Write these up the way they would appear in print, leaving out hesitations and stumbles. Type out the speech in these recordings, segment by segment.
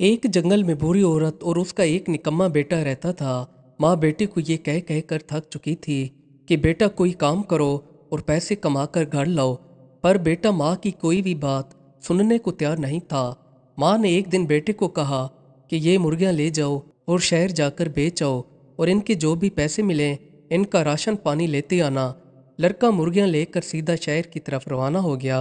एक जंगल में बूढ़ी औरत और उसका एक निकम्मा बेटा रहता था। माँ बेटे को ये कह कह कर थक चुकी थी कि बेटा कोई काम करो और पैसे कमाकर घर लाओ, पर बेटा माँ की कोई भी बात सुनने को तैयार नहीं था। माँ ने एक दिन बेटे को कहा कि ये मुर्गियाँ ले जाओ और शहर जाकर बेच आओ और इनके जो भी पैसे मिले इनका राशन पानी लेते आना। लड़का मुर्गियाँ लेकर सीधा शहर की तरफ रवाना हो गया।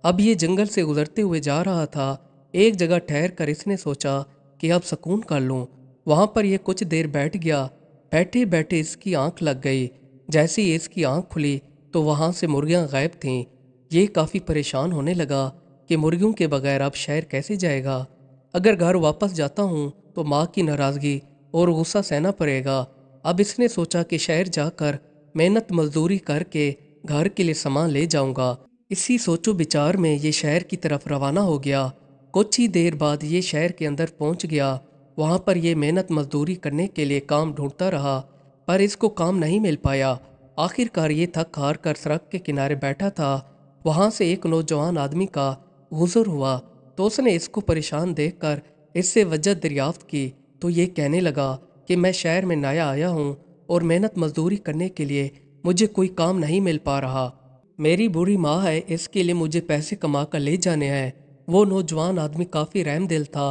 अब ये जंगल से गुजरते हुए जा रहा था। एक जगह ठहर कर इसने सोचा कि अब सुकून कर लूं। वहां पर यह कुछ देर बैठ गया। बैठे बैठे इसकी आंख लग गई। जैसे ही इसकी आंख खुली तो वहां से मुर्गियां गायब थीं। ये काफ़ी परेशान होने लगा कि मुर्गियों के बगैर अब शहर कैसे जाएगा। अगर घर वापस जाता हूँ तो माँ की नाराज़गी और गुस्सा सहना पड़ेगा। अब इसने सोचा कि शहर जाकर मेहनत मजदूरी करके घर के लिए सामान ले जाऊंगा। इसी सोचो विचार में ये शहर की तरफ रवाना हो गया। कुछ ही देर बाद ये शहर के अंदर पहुंच गया। वहां पर ये मेहनत मजदूरी करने के लिए काम ढूंढता रहा, पर इसको काम नहीं मिल पाया। आखिरकार ये थक हार कर सड़क के किनारे बैठा था। वहां से एक नौजवान आदमी का गुजर हुआ तो उसने इसको परेशान देखकर इससे वजह दरियाफ्त की। तो ये कहने लगा कि मैं शहर में नया आया हूँ और मेहनत मजदूरी करने के लिए मुझे कोई काम नहीं मिल पा रहा। मेरी बूढ़ी माँ है, इसके लिए मुझे पैसे कमा कर ले जाने हैं। वो नौजवान आदमी काफ़ी रहमदिल था।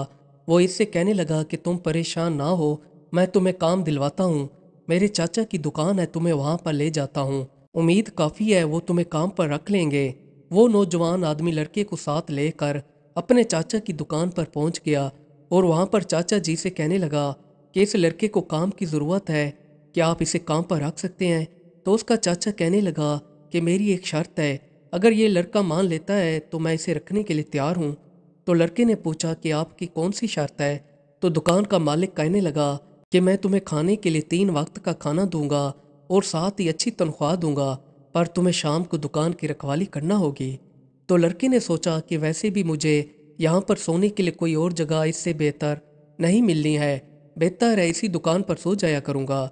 वो इससे कहने लगा कि तुम परेशान ना हो, मैं तुम्हें काम दिलवाता हूँ। मेरे चाचा की दुकान है, तुम्हें वहाँ पर ले जाता हूँ। उम्मीद काफ़ी है वो तुम्हें काम पर रख लेंगे। वो नौजवान आदमी लड़के को साथ लेकर अपने चाचा की दुकान पर पहुँच गया और वहाँ पर चाचा जी से कहने लगा कि इस लड़के को काम की ज़रूरत है, क्या आप इसे काम पर रख सकते हैं। तो उसका चाचा कहने लगा कि मेरी एक शर्त है, अगर ये लड़का मान लेता है तो मैं इसे रखने के लिए तैयार हूँ। तो लड़के ने पूछा कि आपकी कौन सी शर्त है। तो दुकान का मालिक कहने लगा कि मैं तुम्हें खाने के लिए 3 वक्त का खाना दूंगा और साथ ही अच्छी तनख्वाह दूंगा, पर तुम्हें शाम को दुकान की रखवाली करना होगी। तो लड़के ने सोचा कि वैसे भी मुझे यहाँ पर सोने के लिए कोई और जगह इससे बेहतर नहीं मिलनी है, बेहतर है इसी दुकान पर सो जाया करूँगा।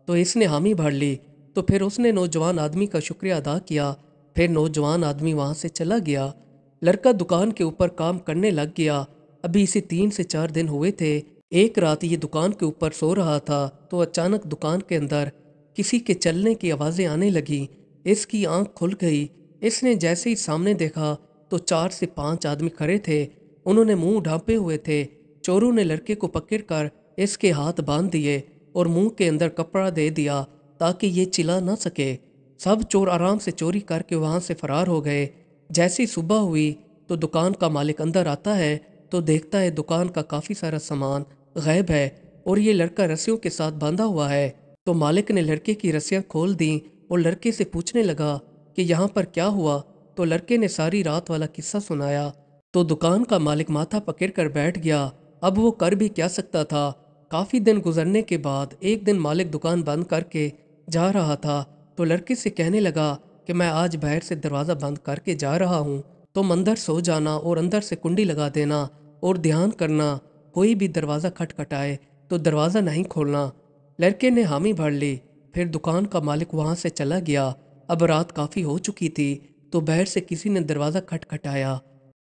तो इसने हामी भर ली। तो फिर उसने नौजवान आदमी का शुक्रिया अदा किया। फिर नौजवान आदमी वहां से चला गया। लड़का दुकान के ऊपर काम करने लग गया। अभी इसे 3 से 4 दिन हुए थे। एक रात ये दुकान के ऊपर सो रहा था तो अचानक दुकान के अंदर किसी के चलने की आवाज़ें आने लगी। इसकी आंख खुल गई। इसने जैसे ही सामने देखा तो 4 से 5 आदमी खड़े थे। उन्होंने मुंह ढांपे हुए थे। चोरों ने लड़के को पकड़कर इसके हाथ बांध दिए और मुंह के अंदर कपड़ा दे दिया ताकि ये चिल्ला ना सके। सब चोर आराम से चोरी करके वहां से फरार हो गए। जैसी सुबह हुई तो दुकान का मालिक अंदर आता है तो देखता है दुकान का काफ़ी सारा सामान गायब है और ये लड़का रस्सियों के साथ बांधा हुआ है। तो मालिक ने लड़के की रस्सियां खोल दी और लड़के से पूछने लगा कि यहाँ पर क्या हुआ। तो लड़के ने सारी रात वाला किस्सा सुनाया। तो दुकान का मालिक माथा पकड़ कर बैठ गया। अब वो कर भी क्या सकता था। काफ़ी दिन गुजरने के बाद एक दिन मालिक दुकान बंद करके जा रहा था तो लड़के से कहने लगा कि मैं आज बाहर से दरवाज़ा बंद करके जा रहा हूँ, तुम अंदर सो जाना और अंदर से कुंडी लगा देना और ध्यान करना कोई भी दरवाज़ा खटखटाए तो दरवाज़ा नहीं खोलना। लड़के ने हामी भर ली। फिर दुकान का मालिक वहाँ से चला गया। अब रात काफ़ी हो चुकी थी तो बाहर से किसी ने दरवाज़ा खटखटाया।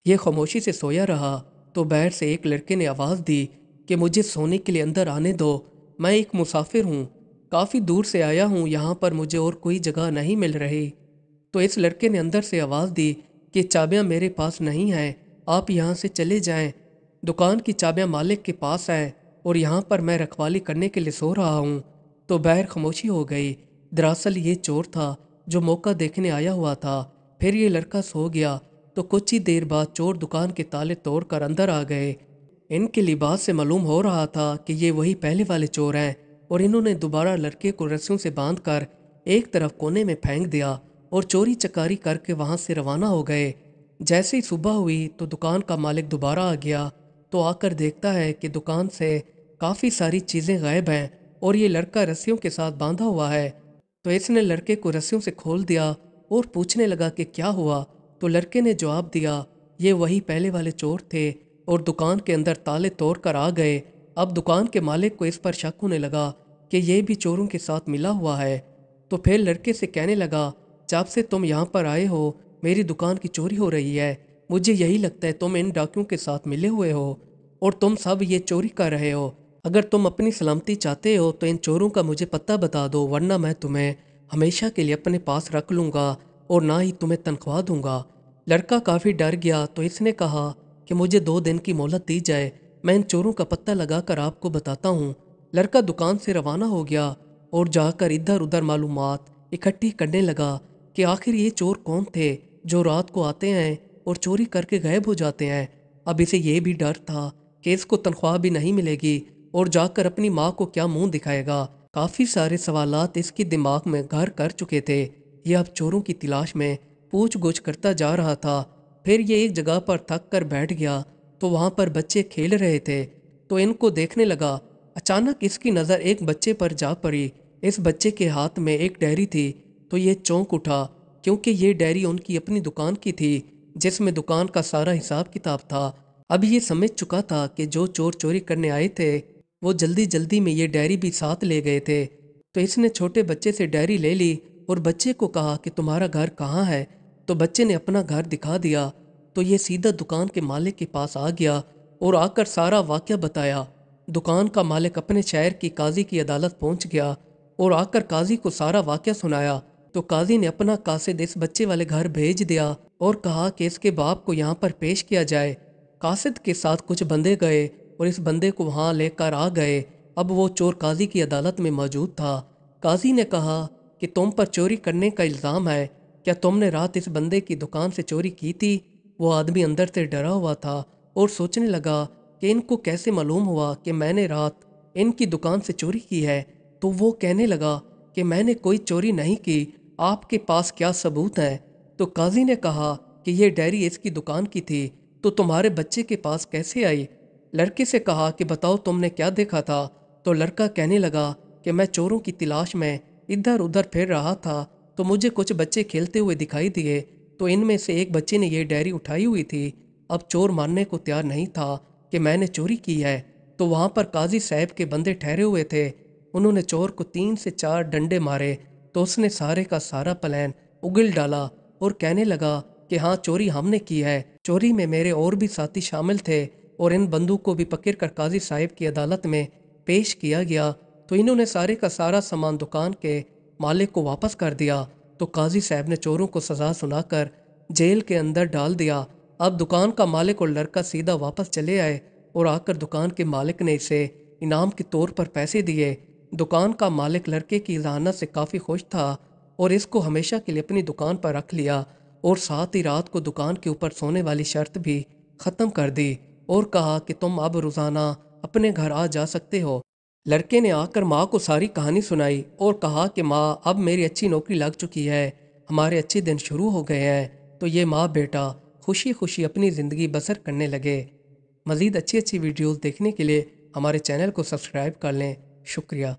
ये खामोशी से सोया रहा तो बाहर से एक लड़के ने आवाज़ दी कि मुझे सोने के लिए अंदर आने दो, मैं एक मुसाफिर हूँ, काफ़ी दूर से आया हूँ, यहाँ पर मुझे और कोई जगह नहीं मिल रही। तो इस लड़के ने अंदर से आवाज़ दी कि चाबियाँ मेरे पास नहीं हैं, आप यहाँ से चले जाएं। दुकान की चाबियाँ मालिक के पास हैं और यहाँ पर मैं रखवाली करने के लिए सो रहा हूँ। तो बाहर खामोशी हो गई। दरअसल ये चोर था जो मौका देखने आया हुआ था। फिर ये लड़का सो गया तो कुछ ही देर बाद चोर दुकान के ताले तोड़कर अंदर आ गए। इनके लिबास से मालूम हो रहा था कि ये वही पहले वाले चोर हैं और इन्होंने दोबारा लड़के को रस्सियों से बांधकर एक तरफ कोने में फेंक दिया और चोरी चकारी करके वहां से रवाना हो गए। जैसे ही सुबह हुई तो दुकान का मालिक दोबारा आ गया तो आकर देखता है कि दुकान से काफ़ी सारी चीज़ें गायब हैं और ये लड़का रस्सियों के साथ बांधा हुआ है। तो इसने लड़के को रस्सियों से खोल दिया और पूछने लगा कि क्या हुआ। तो लड़के ने जवाब दिया, ये वही पहले वाले चोर थे और दुकान के अंदर ताले तोड़कर आ गए। अब दुकान के मालिक को इस पर शक होने लगा कि ये भी चोरों के साथ मिला हुआ है। तो फिर लड़के से कहने लगा, जब से तुम यहाँ पर आए हो मेरी दुकान की चोरी हो रही है, मुझे यही लगता है तुम इन डाकुओं के साथ मिले हुए हो। और तुम सब ये चोरी कर रहे हो। अगर तुम अपनी सलामती चाहते हो तो इन चोरों का मुझे पता बता दो, वरना मैं तुम्हें हमेशा के लिए अपने पास रख लूँगा और ना ही तुम्हें तनख्वाह दूंगा। लड़का काफ़ी डर गया तो इसने कहा कि मुझे 2 दिन की मोहलत दी जाए, मैं इन चोरों का पता लगा कर आपको बताता हूँ। लड़का दुकान से रवाना हो गया और जाकर इधर उधर मालूमात इकट्ठी करने लगा कि आखिर ये चोर कौन थे जो रात को आते हैं और चोरी करके गायब हो जाते हैं। अब इसे ये भी डर था कि इसको तनख्वाह भी नहीं मिलेगी और जाकर अपनी माँ को क्या मुंह दिखाएगा। काफ़ी सारे सवालात इसके दिमाग में घर कर चुके थे। ये अब चोरों की तलाश में पूछ गुछ करता जा रहा था। फिर ये एक जगह पर थक कर बैठ गया तो वहाँ पर बच्चे खेल रहे थे तो इनको देखने लगा। अचानक इसकी नज़र एक बच्चे पर जा पड़ी। इस बच्चे के हाथ में एक डायरी थी तो ये चौंक उठा, क्योंकि ये डायरी उनकी अपनी दुकान की थी जिसमें दुकान का सारा हिसाब किताब था। अब ये समझ चुका था कि जो चोर चोरी करने आए थे वो जल्दी जल्दी में ये डायरी भी साथ ले गए थे। तो इसने छोटे बच्चे से डायरी ले ली और बच्चे को कहा कि तुम्हारा घर कहाँ है। तो बच्चे ने अपना घर दिखा दिया। तो ये सीधा दुकान के मालिक के पास आ गया और आकर सारा वाक़या बताया। दुकान का मालिक अपने शहर की काजी की अदालत पहुंच गया और आकर काजी को सारा वाक़या सुनाया। तो काजी ने अपना कासिद इस बच्चे वाले घर भेज दिया और कहा कि इसके बाप को यहाँ पर पेश किया जाए। कासिद के साथ कुछ बंदे गए और इस बंदे को वहाँ लेकर आ गए। अब वो चोर काजी की अदालत में मौजूद था। काजी ने कहा कि तुम पर चोरी करने का इल्ज़ाम है, क्या तुमने रात इस बंदे की दुकान से चोरी की थी? वो आदमी अंदर से डरा हुआ था और सोचने लगा कि इनको कैसे मालूम हुआ कि मैंने रात इनकी दुकान से चोरी की है। तो वो कहने लगा कि मैंने कोई चोरी नहीं की, आपके पास क्या सबूत है? तो काजी ने कहा कि ये डायरी इसकी दुकान की थी, तो तुम्हारे बच्चे के पास कैसे आई? लड़के से कहा कि बताओ तुमने क्या देखा था? तो लड़का कहने लगा कि मैं चोरों की तलाश में इधर उधर फिर रहा था तो मुझे कुछ बच्चे खेलते हुए दिखाई दिए, तो इनमें से एक बच्चे ने ये डायरी उठाई हुई थी। अब चोर मानने को तैयार नहीं था कि मैंने चोरी की है। तो वहाँ पर काजी साहब के बंदे ठहरे हुए थे। उन्होंने चोर को 3 से 4 डंडे मारे तो उसने सारे का सारा प्लान उगल डाला और कहने लगा कि हाँ, चोरी हमने की है, चोरी में मेरे और भी साथी शामिल थे और इन बंदों को भी पकड़ कर काजी साहब की अदालत में पेश किया गया। तो इन्होंने सारे का सारा सामान दुकान के मालिक को वापस कर दिया। तो काजी साहब ने चोरों को सज़ा सुनाकर जेल के अंदर डाल दिया। अब दुकान का मालिक और लड़का सीधा वापस चले आए और आकर दुकान के मालिक ने इसे इनाम के तौर पर पैसे दिए। दुकान का मालिक लड़के की जहानत से काफ़ी खुश था और इसको हमेशा के लिए अपनी दुकान पर रख लिया और साथ ही रात को दुकान के ऊपर सोने वाली शर्त भी ख़त्म कर दी और कहा कि तुम अब रोज़ाना अपने घर आ जा सकते हो। लड़के ने आकर माँ को सारी कहानी सुनाई और कहा कि माँ, अब मेरी अच्छी नौकरी लग चुकी है, हमारे अच्छे दिन शुरू हो गए हैं। तो ये माँ बेटा खुशी खुशी अपनी ज़िंदगी बसर करने लगे। मज़ीद अच्छी अच्छी वीडियोज़ देखने के लिए हमारे चैनल को सब्सक्राइब कर लें। शुक्रिया।